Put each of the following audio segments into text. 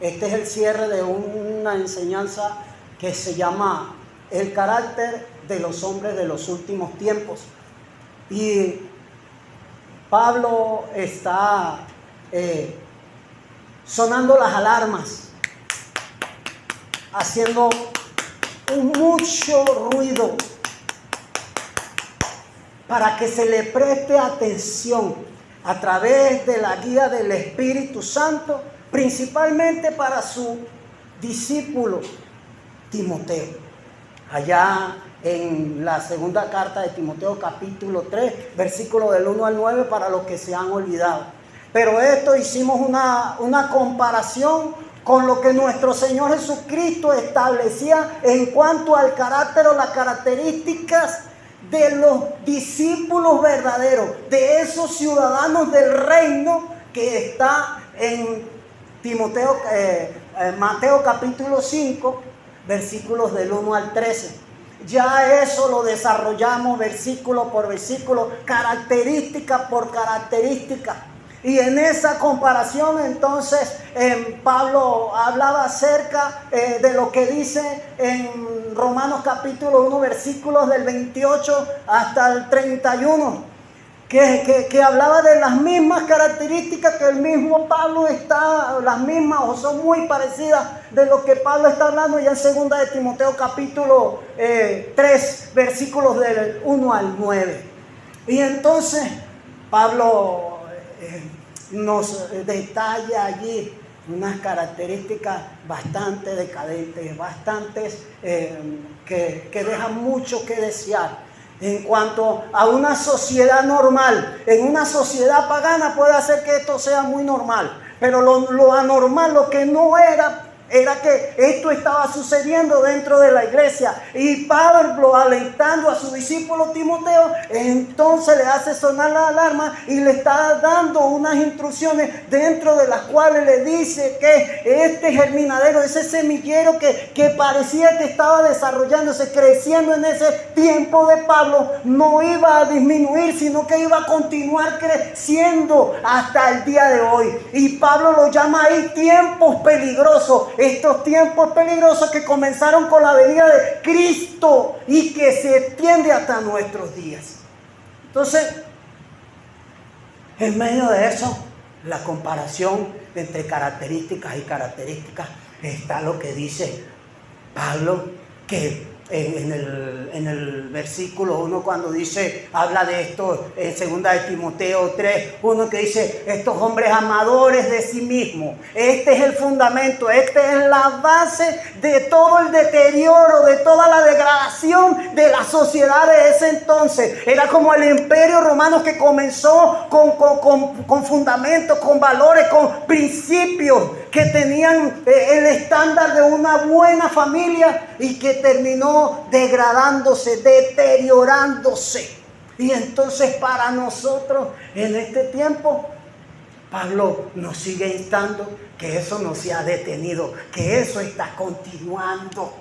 Este es el cierre de una enseñanza que se llama El carácter de los hombres de los últimos tiempos. Y Pablo está sonando las alarmas, haciendo mucho ruido para que se le preste atención a través de la guía del Espíritu Santo, principalmente para su discípulo Timoteo. Allá en la segunda carta de Timoteo, capítulo 3, versículo del 1 al 9, para los que se han olvidado. Pero esto hicimos una comparación con lo que nuestro Señor Jesucristo establecía en cuanto al carácter o las características de los discípulos verdaderos, de esos ciudadanos del reino que está en Mateo capítulo 5, versículos del 1 al 13. Ya eso lo desarrollamos versículo por versículo, característica por característica. Y en esa comparación entonces Pablo hablaba acerca de lo que dice en Romanos capítulo 1 versículos del 28 hasta el 31, que hablaba de las mismas características que el mismo Pablo está, las mismas o son muy parecidas de lo que Pablo está hablando ya en segunda de Timoteo capítulo 3 versículos del 1 al 9. Y entonces Pablo nos detalla allí unas características bastante decadentes, bastantes que dejan mucho que desear. En cuanto a una sociedad normal, en una sociedad pagana puede hacer que esto sea muy normal, pero lo anormal, lo que no era que esto estaba sucediendo dentro de la iglesia. Y Pablo, alentando a su discípulo Timoteo, entonces le hace sonar la alarma y le está dando unas instrucciones dentro de las cuales le dice que este germinadero, ese semillero que parecía que estaba desarrollándose, creciendo en ese tiempo de Pablo, no iba a disminuir, sino que iba a continuar creciendo hasta el día de hoy. Y Pablo lo llama ahí tiempos peligrosos. Estos tiempos peligrosos que comenzaron con la venida de Cristo y que se extiende hasta nuestros días. Entonces, en medio de eso, la comparación entre características y características, está lo que dice Pablo, que en el versículo 1, cuando dice, habla de esto en segunda de Timoteo 3, uno que dice, estos hombres amadores de sí mismos, este es el fundamento, esta es la base de todo el deterioro, de toda la degradación de la sociedad de ese entonces. Era como el imperio romano que comenzó con fundamentos, con valores, con principios que tenían el estándar de una buena familia y que terminó degradándose, deteriorándose. Y entonces para nosotros en este tiempo, Pablo nos sigue instando que eso no se ha detenido, que eso está continuando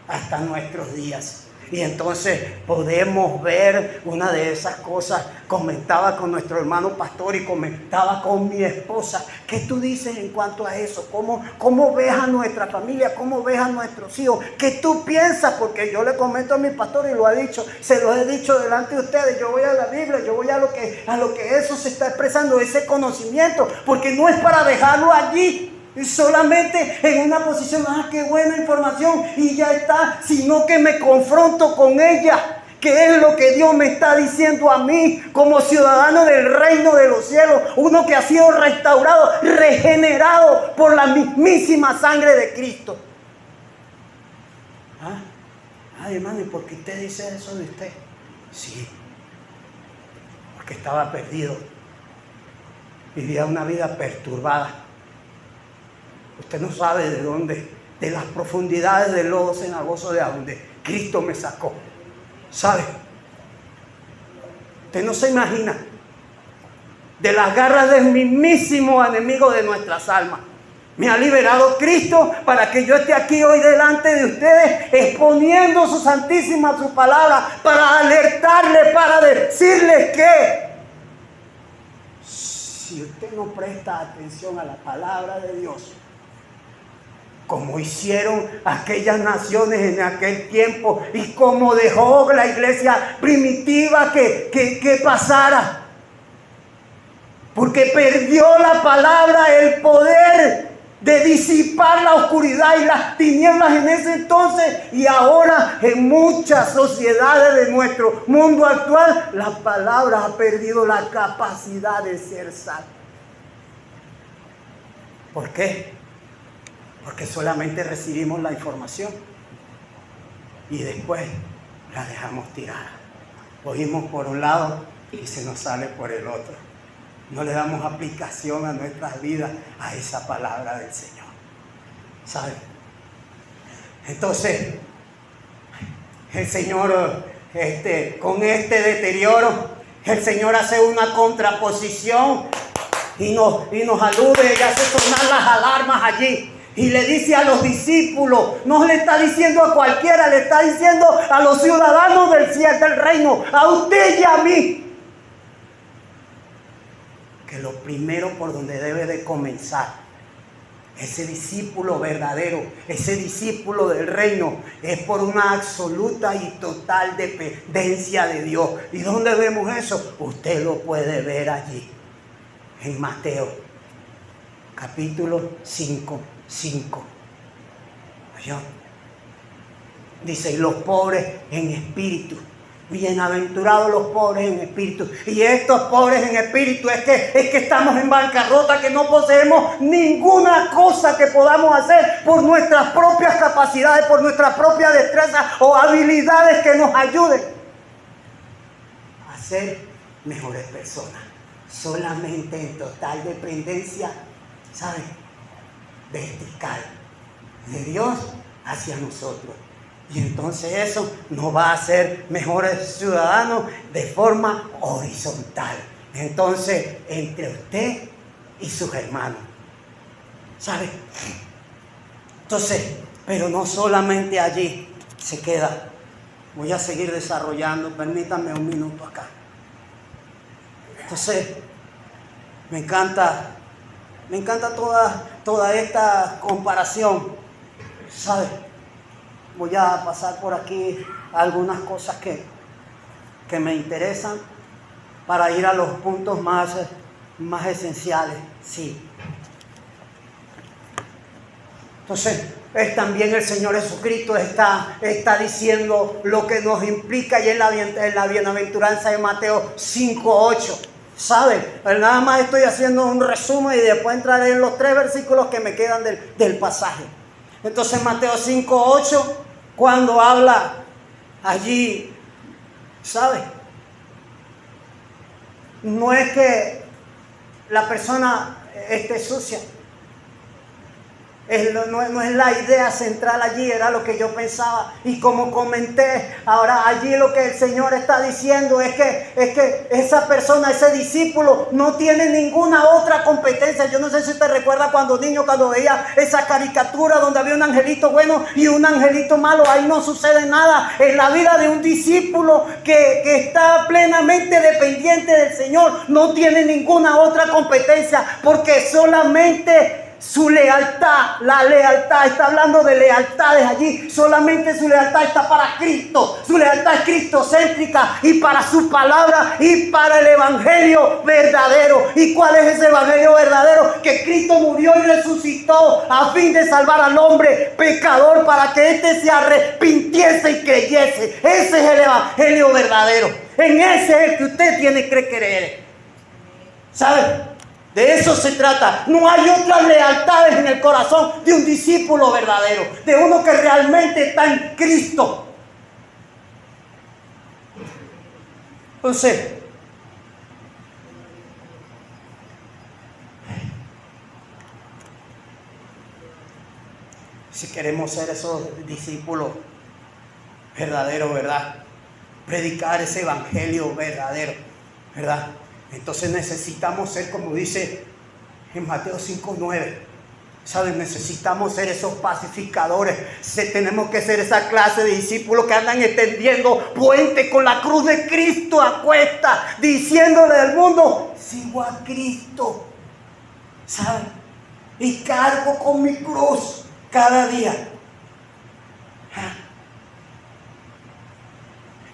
hasta nuestros días. Y entonces podemos ver una de esas cosas. Comentaba con nuestro hermano pastor y comentaba con mi esposa. ¿Qué tú dices en cuanto a eso? ¿Cómo ves a nuestra familia? ¿Cómo ves a nuestros hijos? ¿Qué tú piensas? Porque yo le comento a mi pastor y lo ha dicho, se lo he dicho delante de ustedes. Yo voy a la Biblia, yo voy a lo que eso se está expresando, ese conocimiento, porque no es para dejarlo allí y solamente en una posición, qué buena información y ya está, sino que me confronto con ella. ¿Qué es lo que Dios me está diciendo a mí como ciudadano del reino de los cielos? Uno que ha sido restaurado, regenerado por la mismísima sangre de Cristo. Ay, hermano, ¿y por qué usted dice eso de usted? Sí, porque estaba perdido. Vivía una vida perturbada. Usted no sabe de dónde, de las profundidades del lodo cenagoso de donde Cristo me sacó. ¿Sabe? Usted no se imagina de las garras del mismísimo enemigo de nuestras almas. Me ha liberado Cristo para que yo esté aquí hoy delante de ustedes exponiendo su santísima, su palabra, para alertarles, para decirles que si usted no presta atención a la palabra de Dios, como hicieron aquellas naciones en aquel tiempo y como dejó la iglesia primitiva que pasara. Porque perdió la palabra el poder de disipar la oscuridad y las tinieblas en ese entonces, y ahora en muchas sociedades de nuestro mundo actual la palabra ha perdido la capacidad de ser sal. ¿Por qué? Porque solamente recibimos la información y después la dejamos tirada. Oímos por un lado y se nos sale por el otro. No le damos aplicación a nuestras vidas a esa palabra del Señor. ¿Saben? Entonces, el Señor, con este deterioro, el Señor hace una contraposición y nos alude y hace sonar las alarmas allí. Y le dice a los discípulos, no le está diciendo a cualquiera, le está diciendo a los ciudadanos del cielo, del reino, a usted y a mí, que lo primero por donde debe de comenzar ese discípulo verdadero, ese discípulo del reino, es por una absoluta y total dependencia de Dios. ¿Y dónde vemos eso? Usted lo puede ver allí, en Mateo, capítulo 5. ¿Oyó? Dice, y los pobres en espíritu. Bienaventurados los pobres en espíritu. Y estos pobres en espíritu es que estamos en bancarrota, que no poseemos ninguna cosa que podamos hacer por nuestras propias capacidades, por nuestras propias destrezas o habilidades que nos ayuden a ser mejores personas. Solamente en total dependencia, ¿sabe?, vertical de Dios hacia nosotros. Y entonces eso nos va a hacer mejores ciudadanos de forma horizontal. Entonces, entre usted y sus hermanos. ¿Sabe? Entonces, pero no solamente allí se queda. Voy a seguir desarrollando. Permítanme un minuto acá. Entonces, me encanta toda esta comparación. ¿Sabe? Voy a pasar por aquí algunas cosas que me interesan para ir a los puntos más esenciales. Sí. Entonces, también el Señor Jesucristo está diciendo lo que nos implica y en la bienaventuranza de Mateo 5:8. ¿Saben? Nada más estoy haciendo un resumen y después entraré en los 3 versículos que me quedan del pasaje. Entonces, Mateo 5:8, cuando habla allí, ¿sabe? No es que la persona esté sucia. No es la idea central allí, era lo que yo pensaba. Y como comenté, ahora allí lo que el Señor está diciendo es que esa persona, ese discípulo, no tiene ninguna otra competencia. Yo no sé si usted recuerda cuando veía esa caricatura donde había un angelito bueno y un angelito malo. Ahí no sucede nada. En la vida de un discípulo que está plenamente dependiente del Señor, no tiene ninguna otra competencia, porque solamente su lealtad, la lealtad, está hablando de lealtades allí, solamente su lealtad está para Cristo, su lealtad es cristocéntrica y para su palabra y para el evangelio verdadero. ¿Y cuál es ese evangelio verdadero? Que Cristo murió y resucitó a fin de salvar al hombre pecador para que éste se arrepintiese y creyese. Ese es el evangelio verdadero, en ese es el que usted tiene que creer. ¿Sabe? De eso se trata. No hay otras lealtades en el corazón de un discípulo verdadero, de uno que realmente está en Cristo. Entonces, si queremos ser esos discípulos verdaderos, ¿verdad? Predicar ese evangelio verdadero, ¿verdad? Entonces necesitamos ser, como dice en Mateo 5:9, ¿saben? Necesitamos ser esos pacificadores. Tenemos que ser esa clase de discípulos que andan extendiendo puentes con la cruz de Cristo a cuesta, diciéndole al mundo, sigo a Cristo, ¿saben? Y cargo con mi cruz cada día.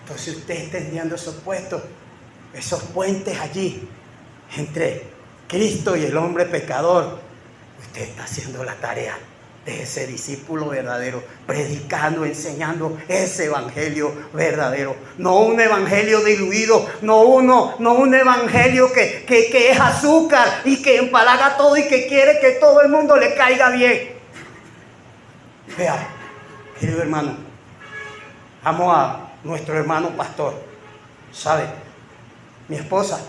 Entonces usted extendiendo esos puentes allí entre Cristo y el hombre pecador, usted está haciendo la tarea de ese discípulo verdadero, predicando, enseñando ese evangelio verdadero, no un evangelio diluido, no un evangelio que es azúcar y que empalaga todo y que quiere que todo el mundo le caiga bien. Vea, querido hermano, amo a nuestro hermano pastor, ¿sabe? Mi esposa,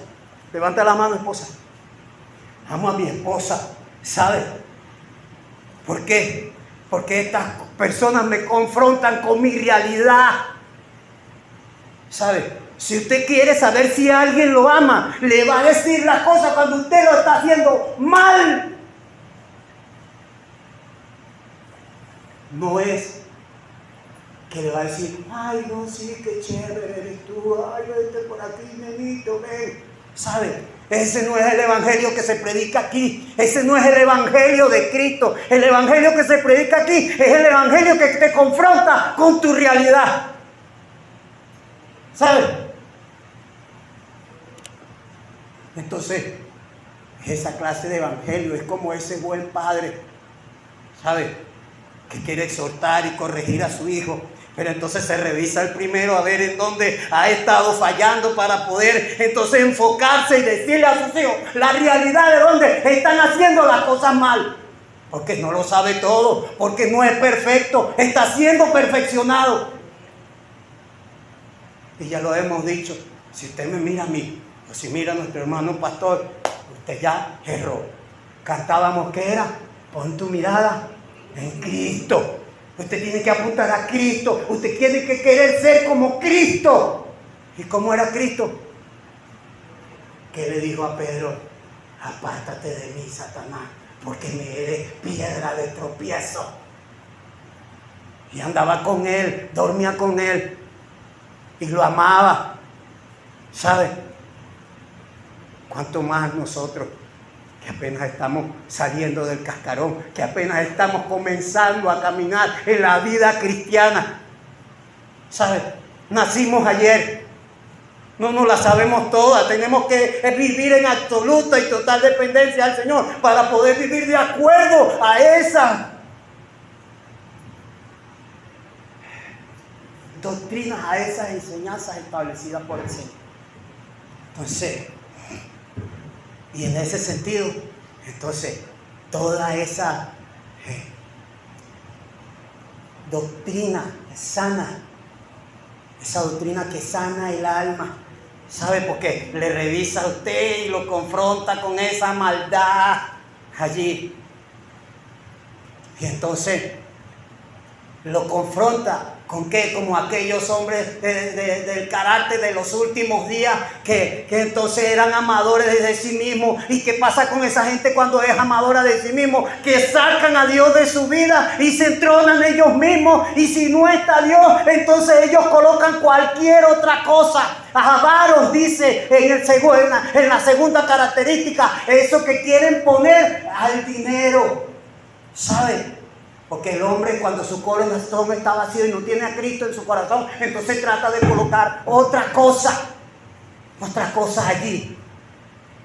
levanta la mano, esposa. Amo a mi esposa, ¿sabe? ¿Por qué? Porque estas personas me confrontan con mi realidad, ¿sabe? Si usted quiere saber si alguien lo ama, le va a decir las cosas cuando usted lo está haciendo mal. No es que le va a decir, ay, no, sí, qué chévere eres tú, ay, vente por aquí, nenito, ven. ¿Sabe? Ese no es el evangelio que se predica aquí. Ese no es el evangelio de Cristo. El evangelio que se predica aquí es el evangelio que te confronta con tu realidad. ¿Sabe? Entonces, esa clase de evangelio es como ese buen padre, ¿sabe? Que quiere exhortar y corregir a su hijo. Pero entonces se revisa el primero a ver en dónde ha estado fallando para poder entonces enfocarse y decirle a sus hijos la realidad de dónde están haciendo las cosas mal. Porque no lo sabe todo, porque no es perfecto, está siendo perfeccionado. Y ya lo hemos dicho, si usted me mira a mí, o si mira a nuestro hermano pastor, usted ya erró. Cantábamos que era, pon tu mirada en Cristo. Usted tiene que apuntar a Cristo. Usted tiene que querer ser como Cristo. ¿Y cómo era Cristo? ¿Qué le dijo a Pedro? Apártate de mí, Satanás, porque me eres piedra de tropiezo. Y andaba con él, dormía con él y lo amaba. ¿Sabe? ¿Cuánto más nosotros, que apenas estamos saliendo del cascarón, que apenas estamos comenzando a caminar en la vida cristiana? ¿Sabes? Nacimos ayer, no nos la sabemos toda, tenemos que vivir en absoluta y total dependencia al Señor para poder vivir de acuerdo a esas doctrinas, a esas enseñanzas establecidas por el Señor. Entonces, y en ese sentido, entonces, toda esa doctrina sana, esa doctrina que sana el alma, ¿sabe? Porque le revisa a usted y lo confronta con esa maldad allí. Y entonces, lo confronta. ¿Con qué? Como aquellos hombres del carácter de los últimos días que entonces eran amadores de sí mismos. ¿Y qué pasa con esa gente cuando es amadora de sí mismo? Que sacan a Dios de su vida y se entronan ellos mismos. Y si no está Dios, entonces ellos colocan cualquier otra cosa. Avaros, dice en la segunda característica, eso que quieren poner al dinero. ¿Sabe? Porque el hombre, cuando su corazón está vacío y no tiene a Cristo en su corazón, entonces trata de colocar otra cosa allí.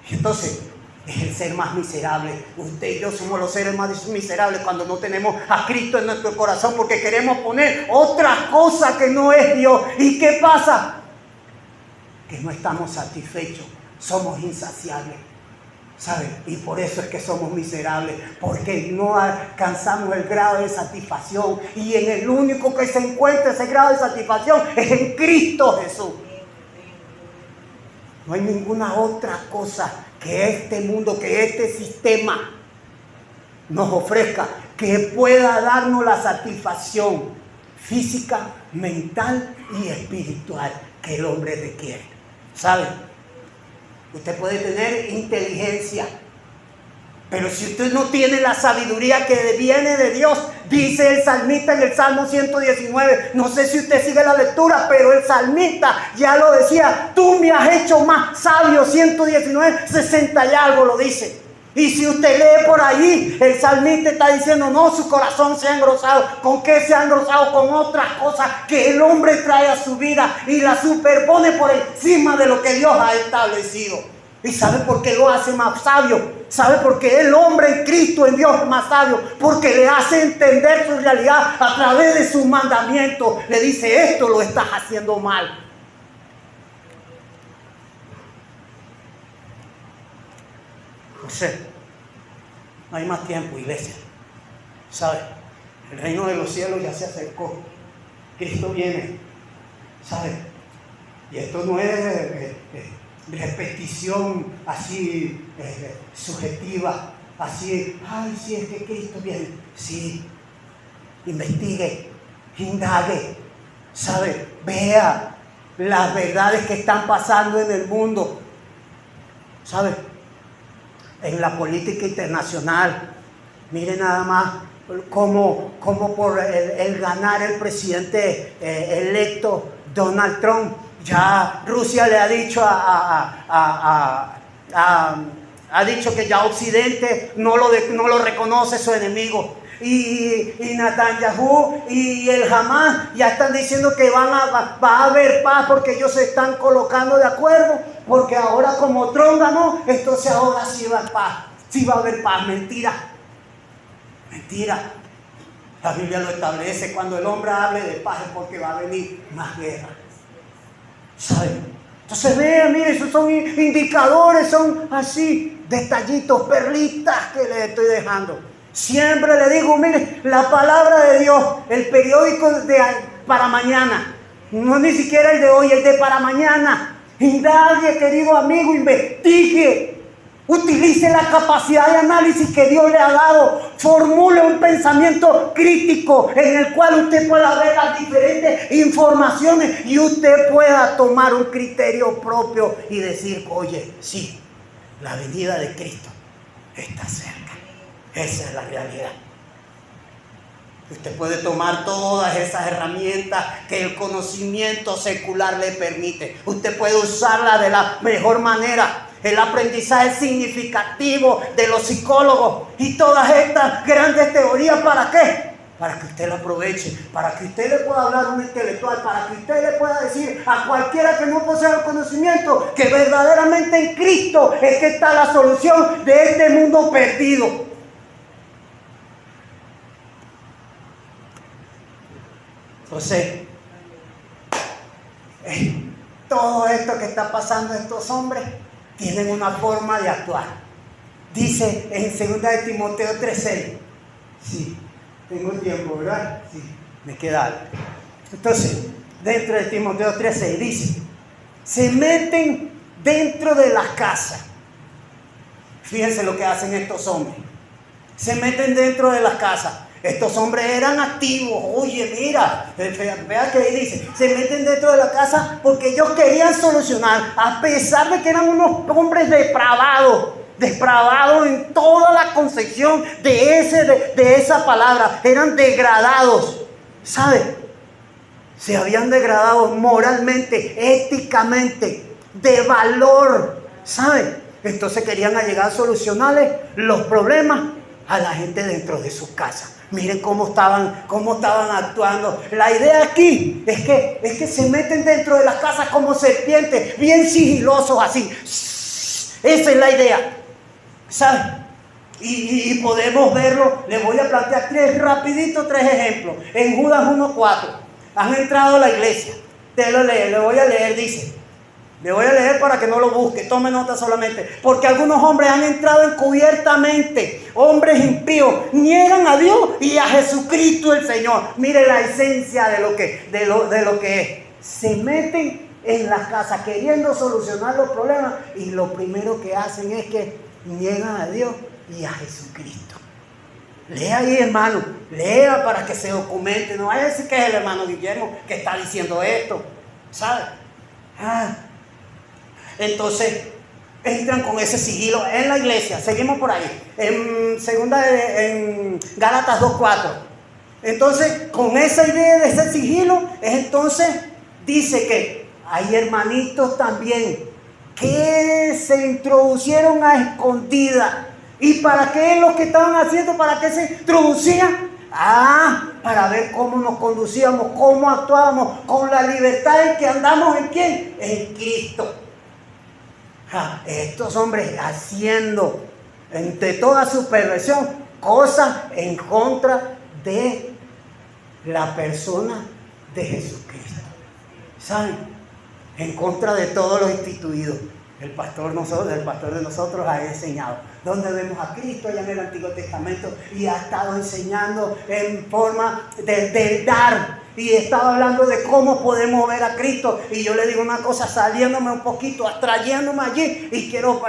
Entonces, es el ser más miserable. Usted y yo somos los seres más miserables cuando no tenemos a Cristo en nuestro corazón, porque queremos poner otra cosa que no es Dios. ¿Y qué pasa? Que no estamos satisfechos, somos insaciables. ¿Saben? Y por eso es que somos miserables, porque no alcanzamos el grado de satisfacción, y en el único que se encuentra ese grado de satisfacción es en Cristo Jesús. No hay ninguna otra cosa que este mundo, que este sistema nos ofrezca que pueda darnos la satisfacción física, mental y espiritual que el hombre requiere. ¿Saben? Usted puede tener inteligencia, pero si usted no tiene la sabiduría que viene de Dios, dice el salmista en el Salmo 119, no sé si usted sigue la lectura, pero el salmista ya lo decía, tú me has hecho más sabio, 119, 60 y algo lo dice. Y si usted lee por ahí, el salmista está diciendo, no, su corazón se ha engrosado. ¿Con qué se ha engrosado? Con otras cosas que el hombre trae a su vida y las superpone por encima de lo que Dios ha establecido. ¿Y sabe por qué lo hace más sabio? ¿Sabe por qué el hombre en Cristo, en Dios, es más sabio? Porque le hace entender su realidad a través de sus mandamientos. Le dice, esto lo estás haciendo mal. José, no hay más tiempo, iglesia. ¿Sabe? El reino de los cielos ya se acercó. Cristo viene. ¿Sabe? Y esto no es repetición así subjetiva. Así, ay, sí, es que Cristo viene. Sí. Investigue, indague. ¿Sabe? Vea las verdades que están pasando en el mundo. ¿Sabe? En la política internacional, mire nada más cómo por el ganar el presidente electo Donald Trump, ya Rusia le ha dicho ha dicho que ya Occidente no lo reconoce su enemigo. Y Netanyahu y el Hamas ya están diciendo que va a haber paz porque ellos se están colocando de acuerdo, porque ahora como Trump ganó, entonces ahora sí va a haber paz. Sí va a haber paz. Mentira. Mentira. La Biblia lo establece. Cuando el hombre hable de paz es porque va a venir más guerra. ¿Saben? Entonces vean, miren, esos son indicadores, son así, detallitos, perlitas que les estoy dejando. Siempre le digo, mire, la palabra de Dios, el periódico para mañana, no ni siquiera el de hoy, el de para mañana. Indague, querido amigo, investigue, utilice la capacidad de análisis que Dios le ha dado, formule un pensamiento crítico en el cual usted pueda ver las diferentes informaciones y usted pueda tomar un criterio propio y decir, oye, sí, la venida de Cristo está cerca. Esa es la realidad. Usted puede tomar todas esas herramientas que el conocimiento secular le permite. Usted puede usarlas de la mejor manera. El aprendizaje significativo de los psicólogos y todas estas grandes teorías, ¿para qué? Para que usted la aproveche, para que usted le pueda hablar a un intelectual, para que usted le pueda decir a cualquiera que no posea el conocimiento que verdaderamente en Cristo es que está la solución de este mundo perdido. Entonces, todo esto que está pasando a estos hombres tienen una forma de actuar. Dice en 2 de Timoteo 3:6. Sí, tengo tiempo, ¿verdad? Sí, me queda algo. Entonces, dentro de Timoteo 3:6 dice, se meten dentro de las casas. Fíjense lo que hacen estos hombres. Se meten dentro de las casas. Estos hombres eran activos. Oye, mira, vea que ahí dice, se meten dentro de la casa porque ellos querían solucionar, a pesar de que eran unos hombres depravados en toda la concepción de esa palabra. Eran degradados, ¿sabe? Se habían degradado moralmente, éticamente, de valor, ¿sabe? Entonces querían llegar a solucionarles los problemas a la gente dentro de sus casas. Miren cómo estaban actuando. La idea aquí es que se meten dentro de las casas como serpientes, bien sigilosos así. Esa es la idea, ¿sabes? Y podemos verlo. Les voy a plantear tres ejemplos. En Judas 1:4 han entrado a la iglesia. Le voy a leer, dice. Le voy a leer para que no lo busque, tome nota solamente. Porque algunos hombres han entrado encubiertamente, hombres impíos, niegan a Dios y a Jesucristo el Señor. Mire la esencia de lo que es. Se meten en las casas queriendo solucionar los problemas y lo primero que hacen es que niegan a Dios y a Jesucristo. Lea ahí, hermano, lea para que se documente. No vaya a decir que es el hermano Guillermo que está diciendo esto, ¿sabe? Entonces entran con ese sigilo en la iglesia. Seguimos por ahí. En Gálatas 2:4. Entonces, con esa idea de ese sigilo, entonces dice que hay hermanitos también que se introducieron a escondidas, ¿Y para qué es lo que estaban haciendo? ¿Para qué se introducían? Para ver cómo nos conducíamos, cómo actuábamos, con la libertad en que andamos en quién, en Cristo. Estos hombres haciendo entre toda su perversión cosas en contra de la persona de Jesucristo. ¿Saben? En contra de todos los instituidos. El pastor de nosotros ha enseñado. Donde vemos a Cristo allá en el Antiguo Testamento y ha estado enseñando en forma de dar. Y estaba hablando de cómo podemos ver a Cristo. Y yo le digo una cosa, saliéndome un poquito, abstrayéndome allí. Y quiero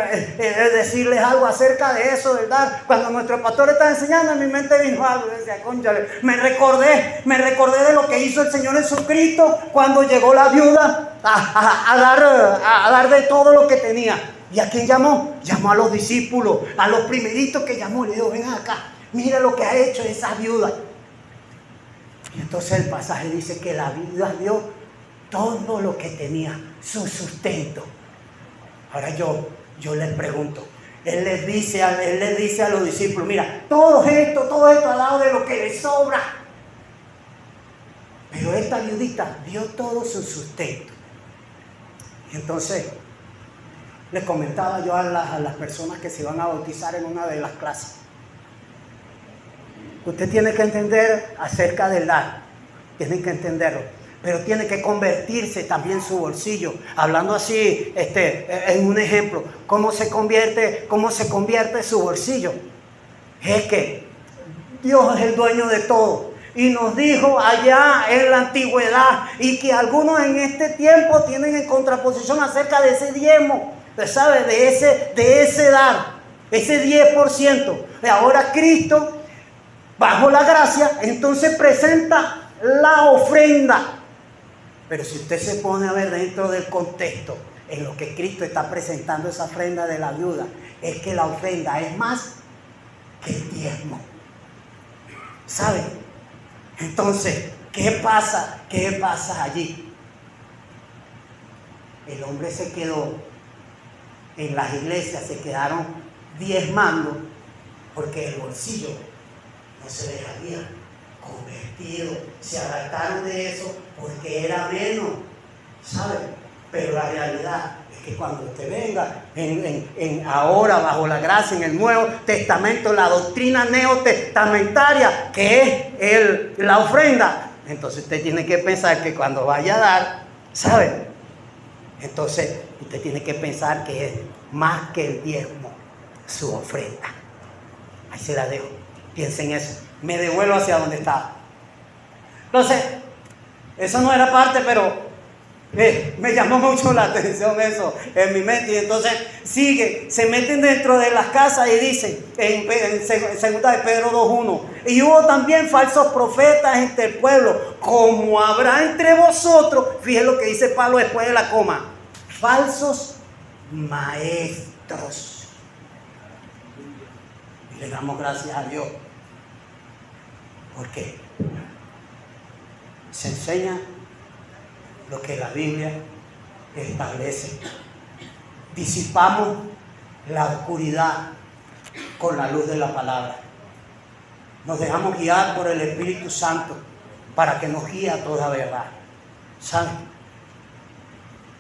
decirles algo acerca de eso, del dar. Cuando nuestro pastor estaba enseñando, en mi mente vino algo. Decía, cónchale, me recordé de lo que hizo el Señor Jesucristo cuando llegó la viuda a dar de todo lo que tenía. ¿Y a quién llamó? Llamó a los discípulos, a los primeritos que llamó. Le dijo, vengan acá, mira lo que ha hecho esa viuda. Y entonces el pasaje dice que la viuda dio todo lo que tenía, su sustento. Ahora yo les pregunto, Él les dice a los discípulos, mira, todo esto ha dado de lo que les sobra. Pero esta viudita dio todo su sustento. Y entonces les comentaba yo a las personas que se van a bautizar en una de las clases. Usted tiene que entender acerca del dar, tiene que entenderlo, pero tiene que convertirse también su bolsillo. Hablando así, en un ejemplo, ¿cómo se convierte su bolsillo? Es que Dios es el dueño de todo. Y nos dijo allá en la antigüedad, y que algunos en este tiempo tienen en contraposición acerca de ese diezmo, ¿sabe? De ese dar, ese 10%. Ahora Cristo, bajo la gracia, entonces presenta la ofrenda. Pero si usted se pone a ver dentro del contexto, en lo que Cristo está presentando esa ofrenda de la viuda, es que la ofrenda es más que el diezmo. ¿Sabe? Entonces, ¿qué pasa? ¿Qué pasa allí? El hombre se quedó, en las iglesias se quedaron diezmando porque el bolsillo no se les había convertido. Se adaptaron de eso porque era menos, ¿saben? Pero la realidad es que cuando usted venga ahora bajo la gracia en el Nuevo Testamento, la doctrina neotestamentaria, que es la ofrenda, entonces usted tiene que pensar que cuando vaya a dar, ¿sabe? Entonces usted tiene que pensar que es más que el diezmo su ofrenda. Ahí se la dejo. Piensen eso. Me devuelvo hacia donde estaba. Entonces, eso no era parte, pero me llamó mucho la atención eso en mi mente. Y entonces sigue, se meten dentro de las casas y dicen en segunda de Pedro 2:1, y hubo también falsos profetas entre el pueblo, como habrá entre vosotros, fíjense lo que dice Pablo después de la coma, falsos maestros. Y le damos gracias a Dios porque se enseña lo que la Biblia establece. Disipamos la oscuridad con la luz de la palabra. Nos dejamos guiar por el Espíritu Santo para que nos guíe a toda verdad. ¿Saben?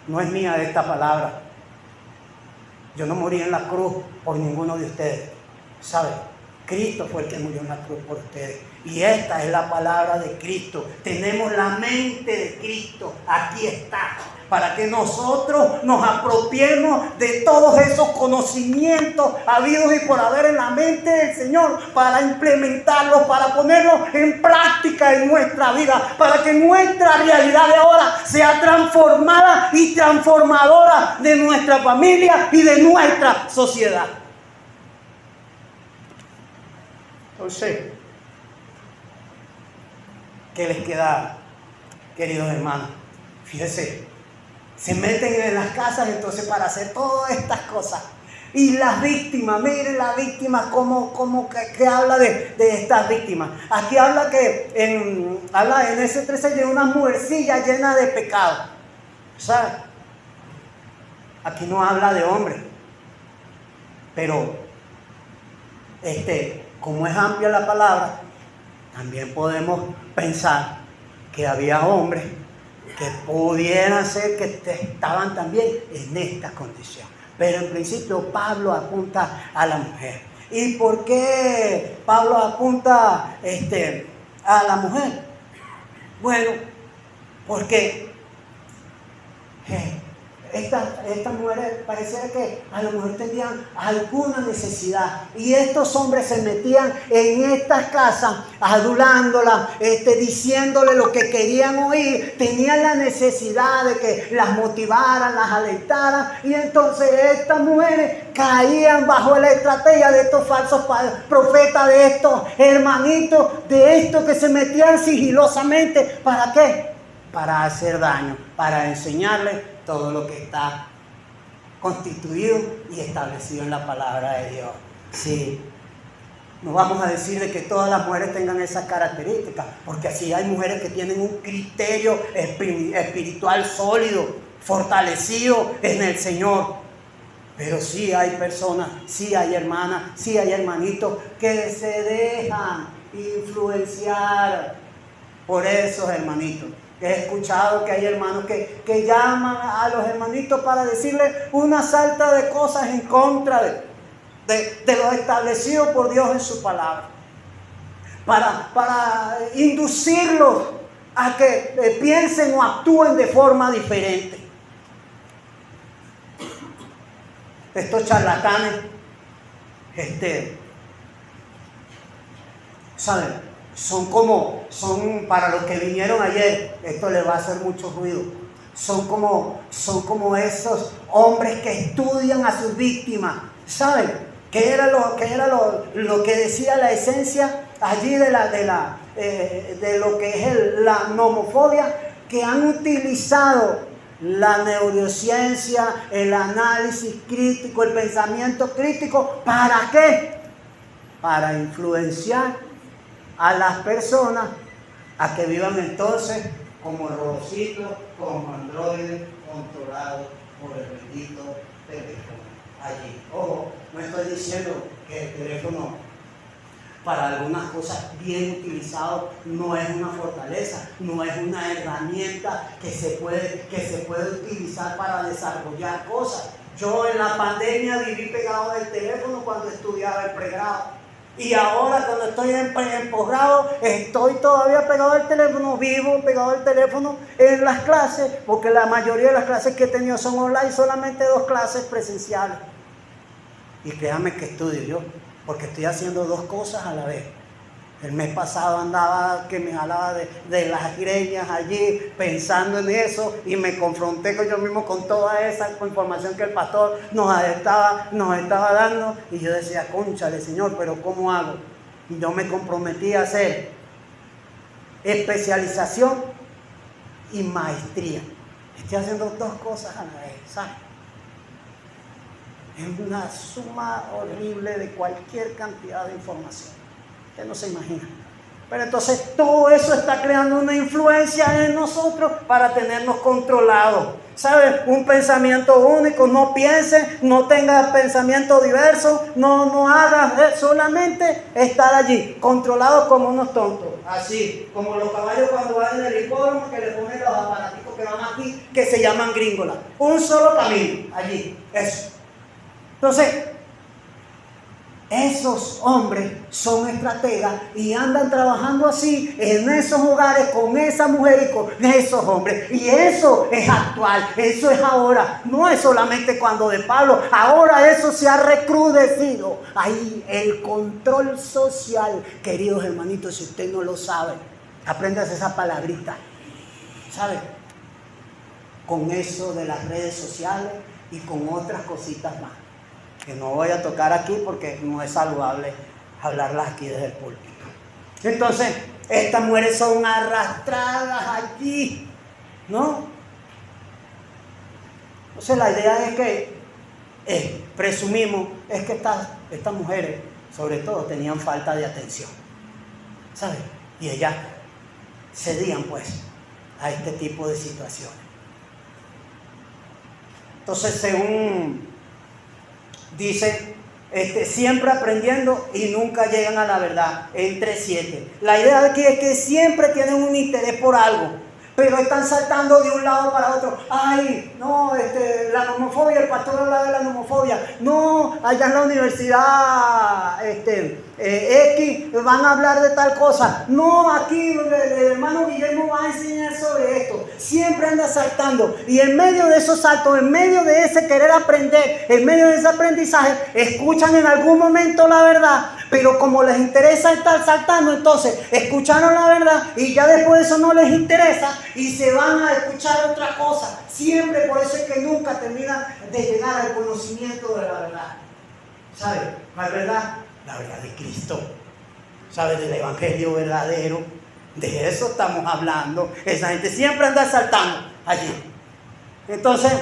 No es mía esta palabra. Yo no morí en la cruz por ninguno de ustedes. ¿Saben? Cristo fue el que murió en la cruz por ustedes. Y esta es la palabra de Cristo. Tenemos la mente de Cristo. Aquí está. Para que nosotros nos apropiemos de todos esos conocimientos habidos y por haber en la mente del Señor. Para implementarlos, para ponerlos en práctica en nuestra vida. Para que nuestra realidad de ahora sea transformada y transformadora de nuestra familia y de nuestra sociedad. Entonces, ¿qué les queda, queridos hermanos? Fíjense, se meten en las casas entonces para hacer todas estas cosas. Y las víctimas, miren las víctimas, que habla de estas víctimas. Aquí habla habla en ese 13 de una mujercilla llena de pecado. ¿Sabes? Aquí no habla de hombre, pero como es amplia la palabra, también podemos pensar que había hombres que pudieran ser que estaban también en esta condición. Pero en principio Pablo apunta a la mujer. ¿Y por qué Pablo apunta a la mujer? Bueno, porque estas mujeres pareciera que a lo mejor tenían alguna necesidad, y estos hombres se metían en estas casas adulándolas, diciéndole lo que querían oír. Tenían la necesidad de que las motivaran, las alentaran, y entonces estas mujeres caían bajo la estrategia de estos falsos profetas, de estos hermanitos, de estos que se metían sigilosamente. ¿Para qué? Para hacer daño, para enseñarles todo lo que está constituido y establecido en la palabra de Dios. Sí, no vamos a decir de que todas las mujeres tengan esas características, porque así hay mujeres que tienen un criterio espiritual sólido, fortalecido en el Señor. Pero sí hay personas, sí hay hermanas, sí hay hermanitos que se dejan influenciar por esos hermanitos. He escuchado que hay hermanos que llaman a los hermanitos para decirles una sarta de cosas en contra de lo establecido por Dios en su palabra, para inducirlos a que piensen o actúen de forma diferente. Estos charlatanes, ¿saben? Son para los que vinieron ayer, esto les va a hacer mucho ruido. Son como esos hombres que estudian a sus víctimas. ¿Saben? ¿Qué era lo que decía la esencia allí de lo que es la nomofobia? Que han utilizado la neurociencia, el análisis crítico, el pensamiento crítico. ¿Para qué? Para influenciar a las personas a que vivan entonces como robocitos, como androides, controlados por el bendito teléfono allí. Ojo, no estoy diciendo que el teléfono para algunas cosas bien utilizado no es una fortaleza, no es una herramienta que se puede utilizar para desarrollar cosas. Yo en la pandemia viví pegado del teléfono cuando estudiaba el pregrado. Y ahora cuando estoy en posgrado, estoy todavía pegado al teléfono, vivo pegado al teléfono en las clases, porque la mayoría de las clases que he tenido son online, solamente 2 clases presenciales. Y créanme que estudio yo, porque estoy haciendo 2 cosas a la vez. El mes pasado andaba que me jalaba de las greñas allí pensando en eso, y me confronté con yo mismo con toda esa información que el pastor nos estaba dando, y yo decía, cónchale Señor, pero ¿cómo hago? Y yo me comprometí a hacer especialización y maestría. Estoy haciendo 2 cosas a la vez, ¿sabes? Es una suma horrible de cualquier cantidad de información. Usted no se imagina. Pero entonces todo eso está creando una influencia en nosotros para tenernos controlados. ¿Sabes? Un pensamiento único. No pienses, no tengas pensamiento diverso, no hagas, solamente estar allí, controlados como unos tontos. Así, como los caballos cuando van en el hipódromo, que le ponen los aparaticos que van aquí, que se llaman gringolas. Un solo camino, allí, eso. Entonces, esos hombres son estrategas y andan trabajando así en esos hogares con esa mujer y con esos hombres. Y eso es actual, eso es ahora. No es solamente cuando de Pablo, ahora eso se ha recrudecido. Ahí el control social, queridos hermanitos, si usted no lo sabe, apréndase esa palabrita. ¿Sabe? Con eso de las redes sociales y con otras cositas más, que no voy a tocar aquí porque no es saludable hablarlas aquí desde el púlpito. Entonces, estas mujeres son arrastradas allí, ¿no? Entonces, la idea es que presumimos es que estas mujeres, sobre todo, tenían falta de atención, ¿sabes? Y ellas cedían, pues, a este tipo de situaciones. Entonces, según dice siempre aprendiendo y nunca llegan a la verdad. Entre 7. La idea aquí es que siempre tienen un interés por algo, pero están saltando de un lado para otro. Ay, no, la nomofobia, el pastor habla de la nomofobia. No, allá en la universidad X van a hablar de tal cosa. No, aquí el hermano Guillermo va a enseñar sobre esto. Siempre anda saltando. Y en medio de esos saltos, en medio de ese querer aprender, en medio de ese aprendizaje, escuchan en algún momento la verdad. Pero como les interesa estar saltando, entonces escucharon la verdad y ya después de eso no les interesa y se van a escuchar otra cosa. Siempre, por eso es que nunca terminan de llegar al conocimiento de la verdad. ¿Sabe? ¿Cuál verdad? La verdad de Cristo. ¿Sabe? Del evangelio verdadero. De eso estamos hablando. Esa gente siempre anda saltando allí. Entonces,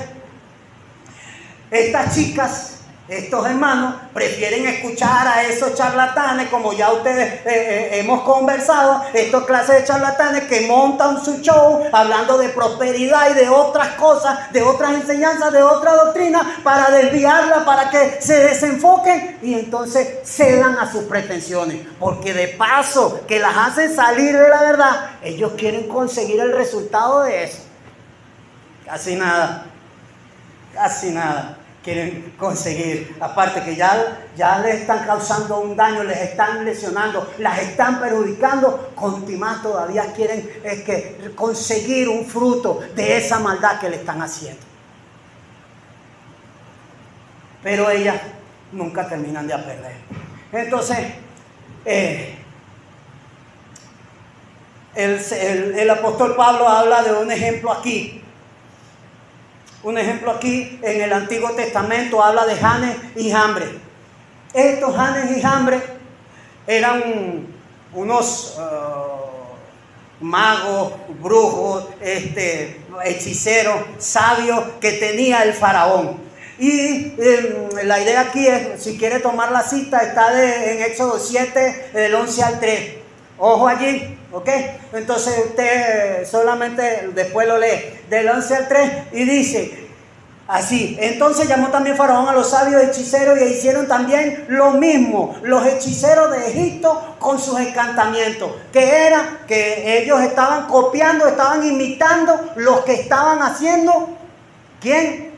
estas chicas, estos hermanos prefieren escuchar a esos charlatanes, como ya ustedes hemos conversado, estas clases de charlatanes que montan su show hablando de prosperidad y de otras cosas, de otras enseñanzas, de otra doctrina, para desviarla, para que se desenfoquen y entonces cedan a sus pretensiones, porque de paso que las hacen salir de la verdad, ellos quieren conseguir el resultado de eso. Casi nada quieren conseguir, aparte que ya les están causando un daño, les están lesionando, las están perjudicando, más todavía quieren conseguir un fruto de esa maldad que le están haciendo. Pero ellas nunca terminan de aprender. Entonces, el apóstol Pablo habla de un ejemplo aquí. Un ejemplo aquí en el Antiguo Testamento habla de Janes y Jambres. Estos Janes y Jambres eran unos magos, brujos, hechiceros, sabios que tenía el faraón. Y la idea aquí es, si quiere tomar la cita, está en Éxodo 7, del 11 al 3. Ojo allí, ¿ok? Entonces usted solamente después lo lee, del 11 al 3, y dice así: entonces llamó también Faraón a los sabios hechiceros y hicieron también lo mismo los hechiceros de Egipto con sus encantamientos. Que era que ellos estaban copiando, estaban imitando los que estaban haciendo, ¿quién?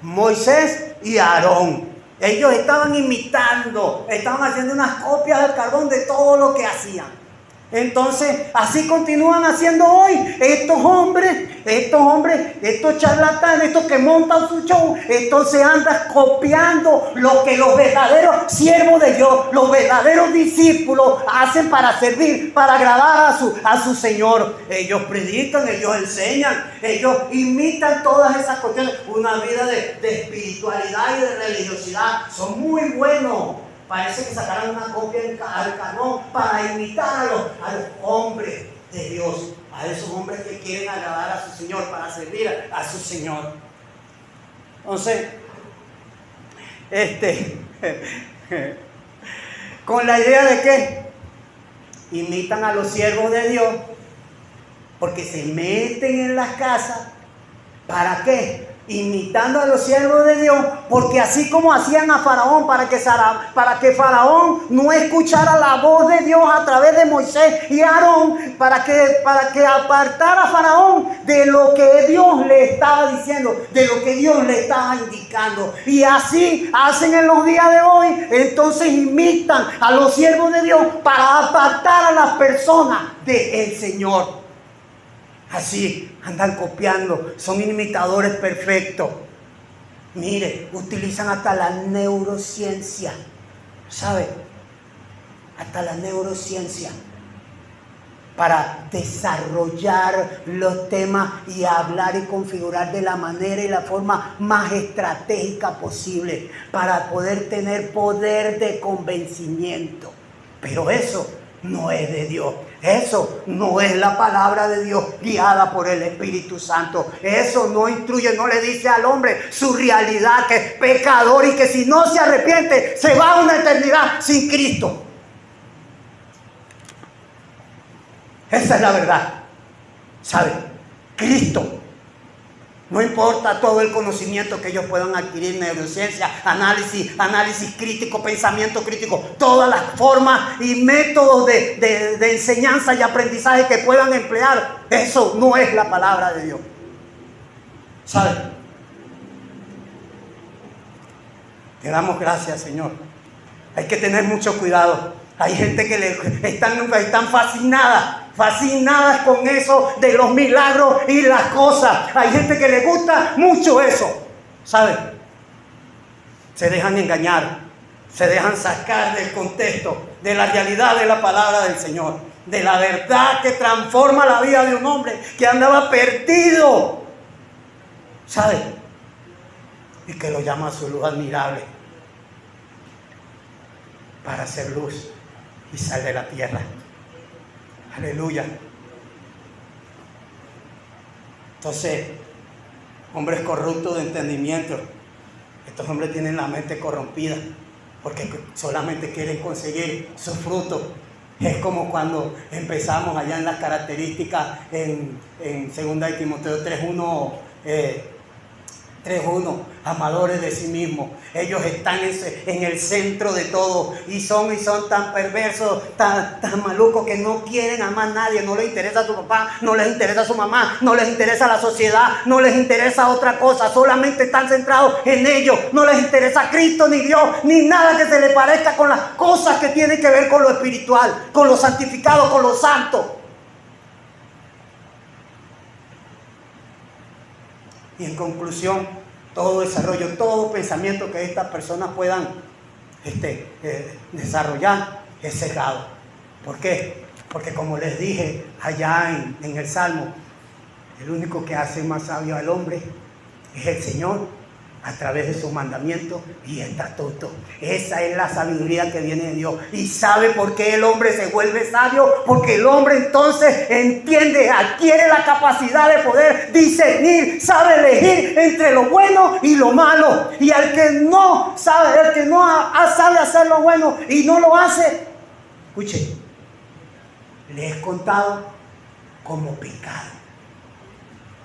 Moisés y Aarón. Ellos estaban imitando, estaban haciendo unas copias del carbón de todo lo que hacían. Entonces, así continúan haciendo hoy estos hombres, estos charlatanes, estos que montan su show. Entonces andan copiando lo que los verdaderos siervos de Dios, los verdaderos discípulos hacen para servir, para agradar a su Señor. Ellos predican, ellos enseñan, ellos imitan todas esas cuestiones. Una vida de espiritualidad y de religiosidad. Son muy buenos. Parece que sacaran una copia al carbón para imitar a los hombres de Dios, a esos hombres que quieren agradar a su Señor, para servir a su Señor. Entonces, con la idea de que imitan a los siervos de Dios, porque se meten en las casas. ¿Para qué? Imitando a los siervos de Dios, porque así como hacían a Faraón, para que Faraón no escuchara la voz de Dios a través de Moisés y Aarón, para que apartara a Faraón de lo que Dios le estaba diciendo, de lo que Dios le estaba indicando. Y así hacen en los días de hoy. Entonces imitan a los siervos de Dios para apartar a las personas del Señor. Así andan copiando, son imitadores perfectos. Mire, utilizan hasta la neurociencia, ¿sabe? Hasta la neurociencia para desarrollar los temas y hablar y configurar de la manera y la forma más estratégica posible para poder tener poder de convencimiento. Pero eso no es de Dios. Eso no es la palabra de Dios guiada por el Espíritu Santo. Eso no instruye, no le dice al hombre su realidad, que es pecador y que si no se arrepiente se va a una eternidad sin Cristo. Esa es la verdad. ¿Sabe? Cristo No importa todo el conocimiento que ellos puedan adquirir, neurociencia, análisis crítico, pensamiento crítico, todas las formas y métodos de enseñanza y aprendizaje que puedan emplear. Eso no es la palabra de Dios. ¿Sabes? Te damos gracias, Señor. Hay que tener mucho cuidado. Hay gente que están fascinadas con eso de los milagros y las cosas. Hay gente que le gusta mucho eso. ¿Sabes? Se dejan engañar. Se dejan sacar del contexto, de la realidad de la palabra del Señor. De la verdad que transforma la vida de un hombre que andaba perdido. ¿Sabes? Y que lo llama a su luz admirable. Para hacer luz y sal de la tierra. Aleluya. Entonces, hombres corruptos de entendimiento. Estos hombres tienen la mente corrompida porque solamente quieren conseguir su fruto. Es como cuando empezamos allá en las características en 2 de Timoteo 3:1, 3:1, amadores de sí mismos. Ellos están en el centro de todo y son tan perversos, tan malucos que no quieren amar a nadie. No les interesa a su papá, no les interesa a su mamá, no les interesa la sociedad, no les interesa otra cosa. Solamente están centrados en ellos. No les interesa Cristo, ni Dios, ni nada que se les parezca con las cosas que tienen que ver con lo espiritual, con lo santificado, con lo santo. Y en conclusión, todo desarrollo, todo pensamiento que estas personas puedan desarrollar es cerrado. ¿Por qué? Porque como les dije allá en el Salmo, el único que hace más sabio al hombre es el Señor, a través de sus mandamientos y estatutos. Esa es la sabiduría que viene de Dios. ¿Y sabe por qué el hombre se vuelve sabio? Porque el hombre entonces entiende, adquiere la capacidad de poder discernir, sabe elegir entre lo bueno y lo malo. Y al que no sabe, sabe hacer lo bueno y no lo hace, escuche, le es contado como pecado.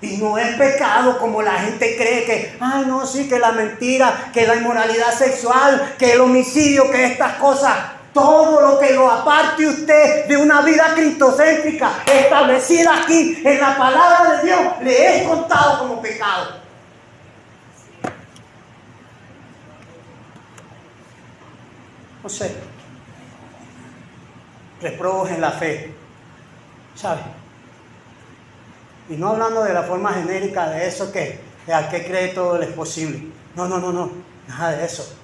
Y no es pecado como la gente cree que, ay no, sí, que la mentira, que la inmoralidad sexual, que el homicidio, que estas cosas. Todo lo que lo aparte usted de una vida cristocéntrica establecida aquí en la palabra de Dios, le es contado como pecado. No sé. Reprobos en la fe. ¿Sabes? Y no hablando de la forma genérica de eso que al que cree todo le es posible. No, nada de eso,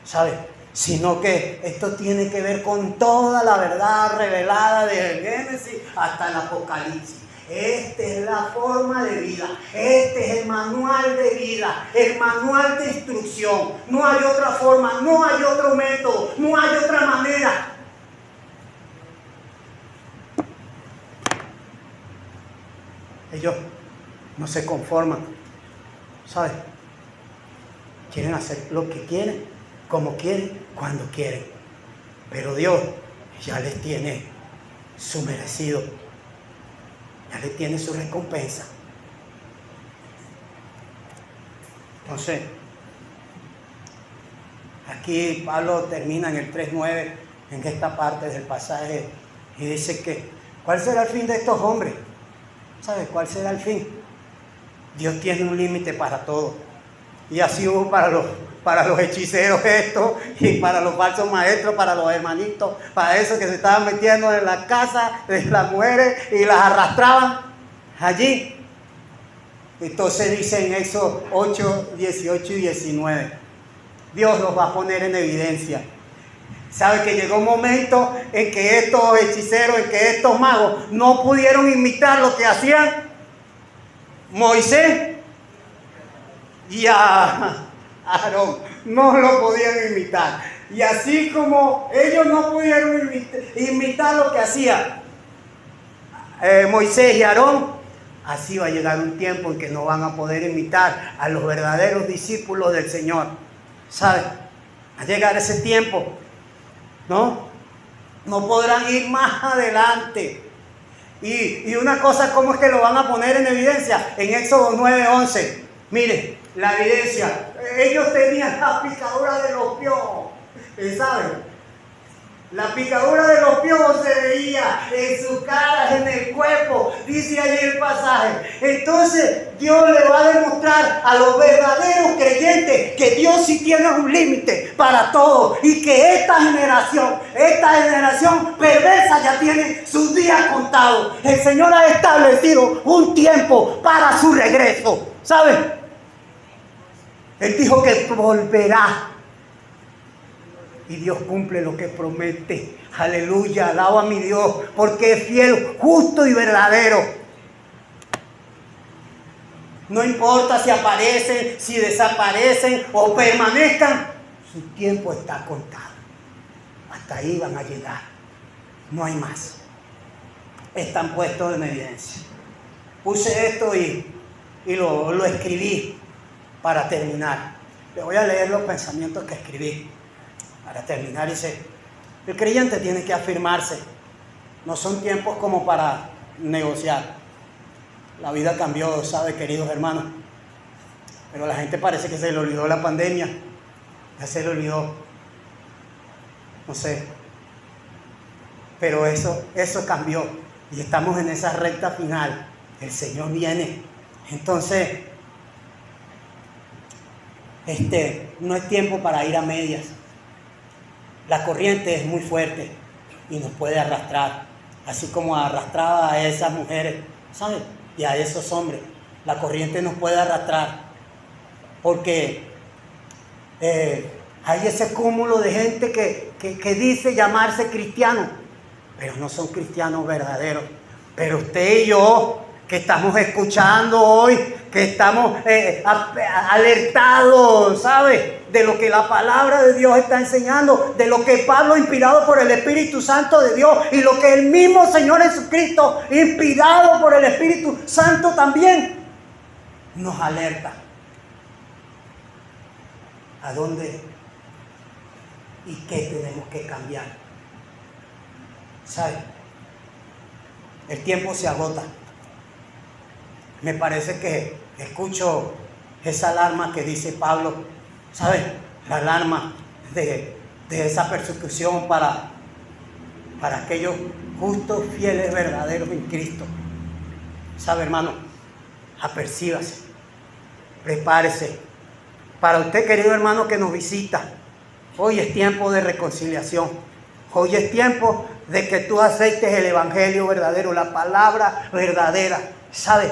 ¿sabes? Sino que esto tiene que ver con toda la verdad revelada desde el Génesis hasta el Apocalipsis. Esta es la forma de vida, este es el manual de vida, el manual de instrucción. No hay otra forma, no hay otro método, no hay otra manera. Ellos no se conforman, ¿sabes? Quieren hacer lo que quieren, como quieren, cuando quieren. Pero Dios ya les tiene su merecido, ya les tiene su recompensa. Entonces, aquí Pablo termina en el 3:9, en esta parte del pasaje, y dice que, ¿cuál será el fin de estos hombres? ¿Sabes cuál será el fin? Dios tiene un límite para todo. Y así hubo para los hechiceros esto, y para los falsos maestros, para los hermanitos, para esos que se estaban metiendo en la casa de las mujeres y las arrastraban allí. Entonces dice en Éxodo 8, 18 y 19, Dios los va a poner en evidencia. ¿Sabe que llegó un momento en que estos hechiceros, en que estos magos no pudieron imitar lo que hacían Moisés y a Aarón? No lo podían imitar. Y así como ellos no pudieron imitar lo que hacía Moisés y Aarón, así va a llegar un tiempo en que no van a poder imitar a los verdaderos discípulos del Señor. ¿Sabe? Va a llegar ese tiempo. No podrán ir más adelante. Y una cosa, ¿cómo es que lo van a poner en evidencia? En Éxodo 9:11 Mire, la evidencia. Ellos tenían la picadura de los piojos. ¿Saben? La picadura de los piojos se veía en sus caras, en el cuerpo, dice allí el pasaje. Entonces Dios le va a demostrar a los verdaderos creyentes que Dios sí tiene un límite para todo y que esta generación perversa ya tiene sus días contados. El Señor ha establecido un tiempo para su regreso. ¿Sabe? Él dijo que volverá. Y Dios cumple lo que promete. Aleluya, alabo a mi Dios, porque es fiel, justo y verdadero. No importa si aparecen, si desaparecen o permanezcan, su tiempo está contado. Hasta ahí van a llegar. No hay más. Están puestos en evidencia. Puse esto y lo escribí para terminar. Le voy a leer los pensamientos que escribí. Para terminar, dice, el creyente tiene que afirmarse. No son tiempos como para negociar. La vida cambió, ¿sabe, queridos hermanos? Pero a la gente parece que se le olvidó la pandemia. Ya se le olvidó. No sé. Pero eso cambió. Y estamos en esa recta final. El Señor viene. Entonces, no es tiempo para ir a medias. La corriente es muy fuerte y nos puede arrastrar, así como arrastraba a esas mujeres, ¿sabes? Y a esos hombres. La corriente nos puede arrastrar porque hay ese cúmulo de gente que dice llamarse cristiano, pero no son cristianos verdaderos. Pero usted y yo, que estamos escuchando hoy, que estamos alertados, ¿sabe? De lo que la palabra de Dios está enseñando, de lo que Pablo, inspirado por el Espíritu Santo de Dios, y lo que el mismo Señor Jesucristo, inspirado por el Espíritu Santo también, nos alerta. ¿A dónde y qué tenemos que cambiar? ¿Sabe? El tiempo se agota. Me parece que escucho esa alarma que dice Pablo, ¿sabes? La alarma de esa persecución para aquellos justos, fieles, verdaderos en Cristo. ¿Sabe, hermano? Apercíbase, prepárese. Para usted, querido hermano, que nos visita, hoy es tiempo de reconciliación. Hoy es tiempo de que tú aceptes el evangelio verdadero, la palabra verdadera. ¿Sabes?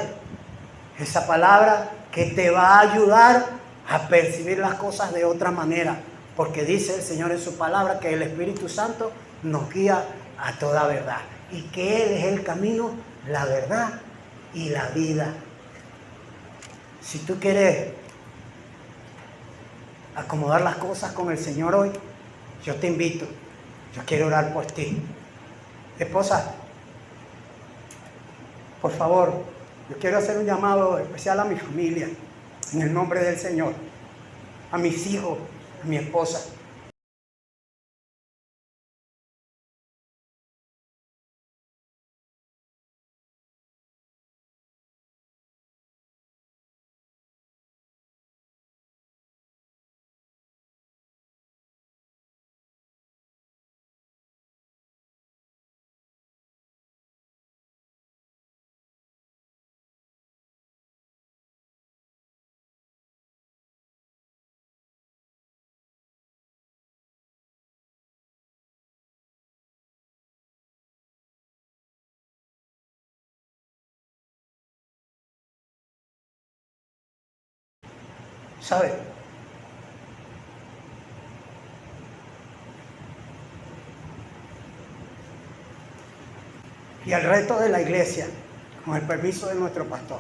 Esa palabra que te va a ayudar a percibir las cosas de otra manera. Porque dice el Señor en su palabra que el Espíritu Santo nos guía a toda verdad. Y que Él es el camino, la verdad y la vida. Si tú quieres acomodar las cosas con el Señor hoy, yo te invito. Yo quiero orar por ti. Esposa, por favor, yo quiero hacer un llamado especial a mi familia, en el nombre del Señor, a mis hijos, a mi esposa. ¿Sabe? Y al resto de la iglesia, con el permiso de nuestro pastor.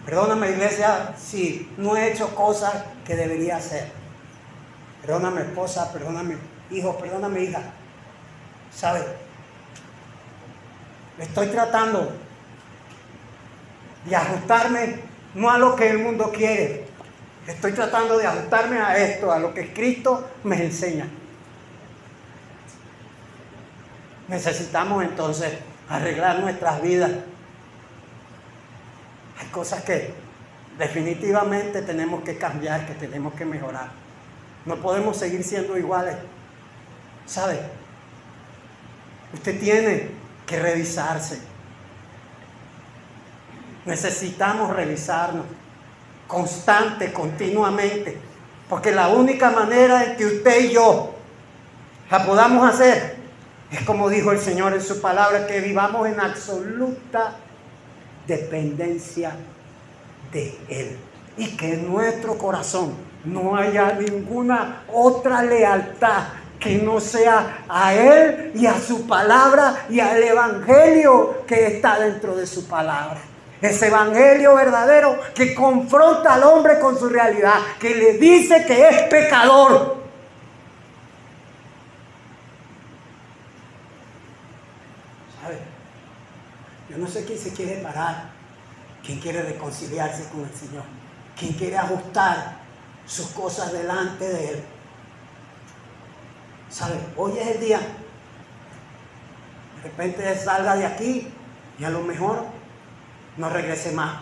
Perdóname, iglesia, si no he hecho cosas que debería hacer. Perdóname, esposa, perdóname, hijo, perdóname, hija. ¿Sabe? Estoy tratando de ajustarme no a lo que el mundo quiere. Estoy tratando de ajustarme a esto, a lo que Cristo me enseña. Necesitamos entonces arreglar nuestras vidas. cosas que definitivamente tenemos que cambiar, que tenemos que mejorar. No podemos seguir siendo iguales. ¿Sabe? Usted tiene que revisarse. Necesitamos revisarnos continuamente, porque la única manera en que usted y yo la podamos hacer es como dijo el Señor en su palabra, que vivamos en absoluta dependencia de Él, y que en nuestro corazón no haya ninguna otra lealtad que no sea a Él y a su palabra y al evangelio que está dentro de su palabra. Ese evangelio verdadero que confronta al hombre con su realidad, que le dice que es pecador. ¿Sabe? Yo no sé quién se quiere parar, quién quiere reconciliarse con el Señor, quién quiere ajustar sus cosas delante de Él. ¿Sabe? Hoy es el día. De repente salga de aquí y a lo mejor no regrese más,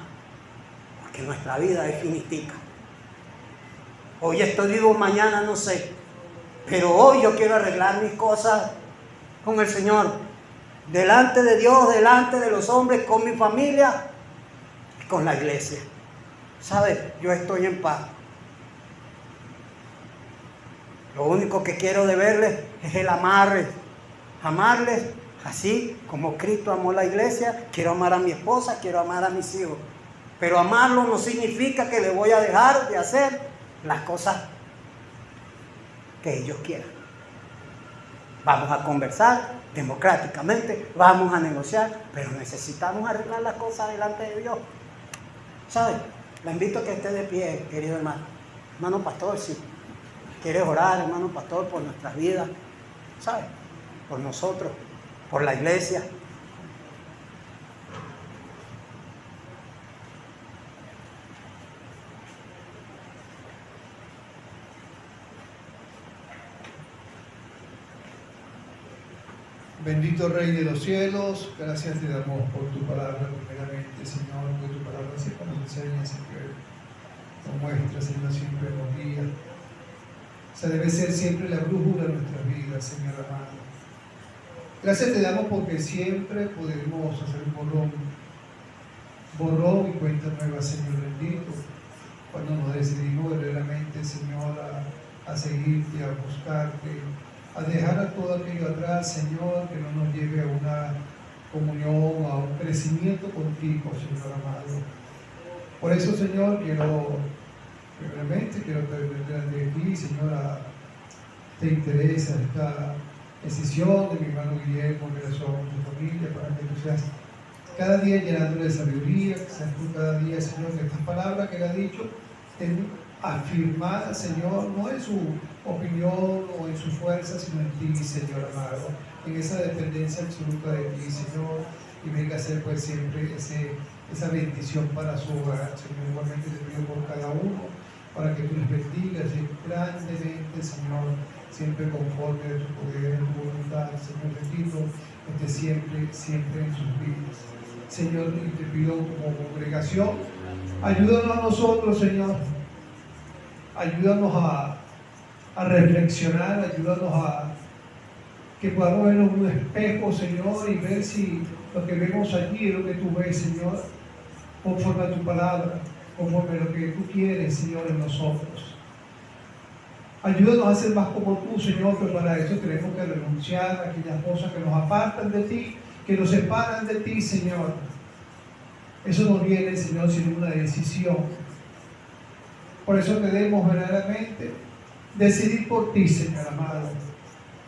porque nuestra vida es finitica. Hoy estoy vivo, mañana no sé, pero hoy yo quiero arreglar mis cosas con el Señor, delante de Dios, delante de los hombres, con mi familia y con la iglesia. ¿Sabe? Yo estoy en paz. Lo único que quiero de verles es el amarles así como Cristo amó la iglesia. Quiero amar a mi esposa, quiero amar a mis hijos. Pero amarlo no significa que le voy a dejar de hacer las cosas que ellos quieran. Vamos a conversar democráticamente, vamos a negociar, pero necesitamos arreglar las cosas delante de Dios. ¿Sabe? Le invito a que esté de pie, querido hermano. Hermano pastor, si quiere orar, hermano pastor, por nuestras vidas, ¿sabe? Por nosotros, por la iglesia. Bendito Rey de los cielos, gracias te damos por tu palabra primeramente, Señor, que tu palabra siempre nos enseña, siempre nos muestra, Señor, siempre nos guía. Esa debe ser siempre la brújula de nuestras vidas, Señor amado. Gracias te damos porque siempre podemos hacer un borrón y cuenta nueva, Señor bendito, cuando nos decidimos verdaderamente, Señor, a seguirte, a buscarte, a dejar a todo aquello atrás, Señor, que no nos lleve a una comunión, a un crecimiento contigo, Señor amado. Por eso, Señor, primeramente quiero pedir delante de ti, Señor, te interesa esta decisión de mi hermano Guillermo, que somos tu familia, para que tú seas cada día llenándole de sabiduría, que seas tú cada día, Señor, que estas palabras que él ha dicho estén afirmadas, Señor, no en su opinión o en su fuerza, sino en ti, Señor amado, en esa dependencia absoluta de ti, Señor, y venga a ser pues siempre esa bendición para su hogar, Señor. Igualmente te pido por cada uno, para que tú les bendigas grandemente, Señor, siempre conforme a tu poder, a tu voluntad, Señor bendito, esté siempre en sus vidas. Señor, y te pido como congregación, ayúdanos a nosotros, Señor, ayúdanos a reflexionar, ayúdanos a que podamos ver en un espejo, Señor, y ver si lo que vemos allí es lo que tú ves, Señor, conforme a tu palabra, conforme a lo que tú quieres, Señor, en nosotros. Ayúdanos a ser más como tú, Señor, pero para eso tenemos que renunciar a aquellas cosas que nos apartan de ti, que nos separan de ti, Señor. Eso no viene, Señor, sino una decisión. Por eso debemos verdaderamente decidir por ti, Señor amado.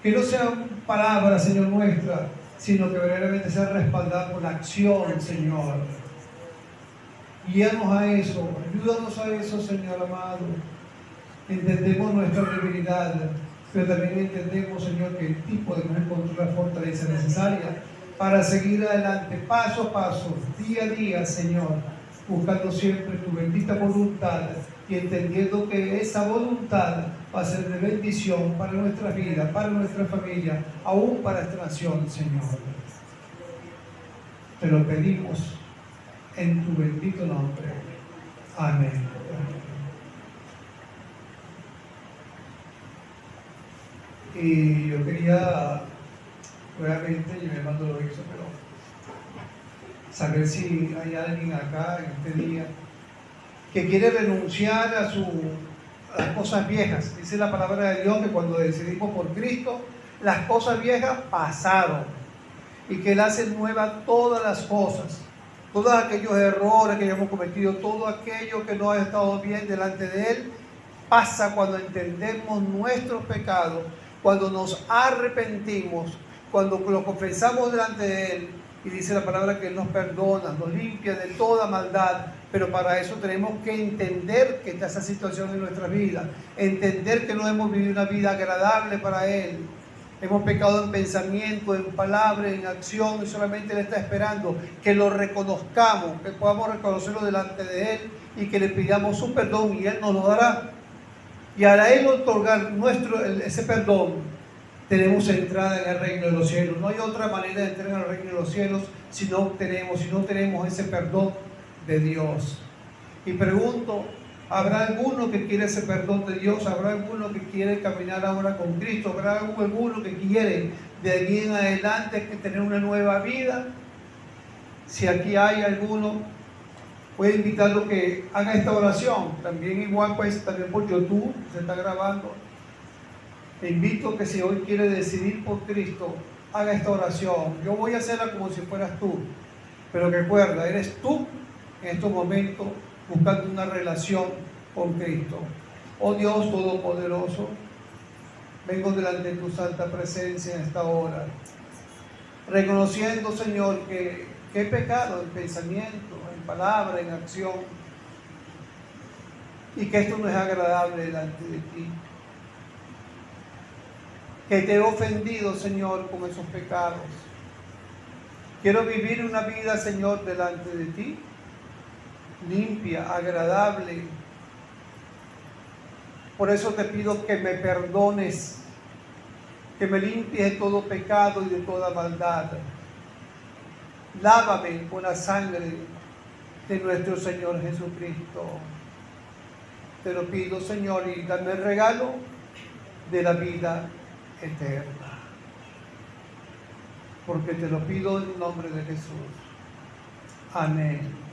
Que no sean palabras, Señor, nuestras, sino que verdaderamente sea respaldada por la acción, Señor. Guíanos a eso, ayúdanos a eso, Señor amado. Entendemos nuestra debilidad, pero también entendemos, Señor, que el tipo de encontrar la fortaleza necesaria para seguir adelante, paso a paso, día a día, Señor, buscando siempre tu bendita voluntad y entendiendo que esa voluntad va a ser de bendición para nuestra vida, para nuestra familia, aún para esta nación, Señor. Te lo pedimos en tu bendito nombre. Amén. Y yo quería, obviamente, yo me mando lo hizo, pero saber si hay alguien acá en este día que quiere renunciar a las cosas viejas. Dice la palabra de Dios que cuando decidimos por Cristo, las cosas viejas pasaron y que Él hace nueva todas las cosas, todos aquellos errores que hayamos cometido, todo aquello que no ha estado bien delante de Él, pasa cuando entendemos nuestros pecados, cuando nos arrepentimos, cuando lo confesamos delante de Él. Y dice la palabra que Él nos perdona, nos limpia de toda maldad. Pero para eso tenemos que entender que está esa situación en nuestra vida, entender que no hemos vivido una vida agradable para Él. Hemos pecado en pensamiento, en palabra, en acción, y solamente Él está esperando que lo reconozcamos, que podamos reconocerlo delante de Él y que le pidamos su perdón y Él nos lo dará. Y al Él otorgar ese perdón, tenemos entrada en el reino de los cielos. No hay otra manera de entrar en el reino de los cielos si no tenemos ese perdón de Dios. Y pregunto, ¿habrá alguno que quiere ese perdón de Dios? ¿Habrá alguno que quiere caminar ahora con Cristo? ¿Habrá alguno que quiere de aquí en adelante tener una nueva vida? Si aquí hay alguno, voy a invitarlo que haga esta oración. También igual, pues, también por YouTube se está grabando. Te invito que si hoy quiere decidir por Cristo, haga esta oración. Yo voy a hacerla como si fueras tú. Pero recuerda, eres tú en estos momentos buscando una relación con Cristo. Oh Dios Todopoderoso, vengo delante de tu santa presencia en esta hora, reconociendo, Señor, que he pecado en pensamiento, en palabra, en acción, y que esto no es agradable delante de ti. Que te he ofendido, Señor, con esos pecados. Quiero vivir una vida, Señor, delante de ti, limpia, agradable. Por eso te pido que me perdones, que me limpies de todo pecado y de toda maldad. Lávame con la sangre de nuestro Señor Jesucristo. Te lo pido, Señor, y dame el regalo de la vida eterna. Porque te lo pido en el nombre de Jesús. Amén.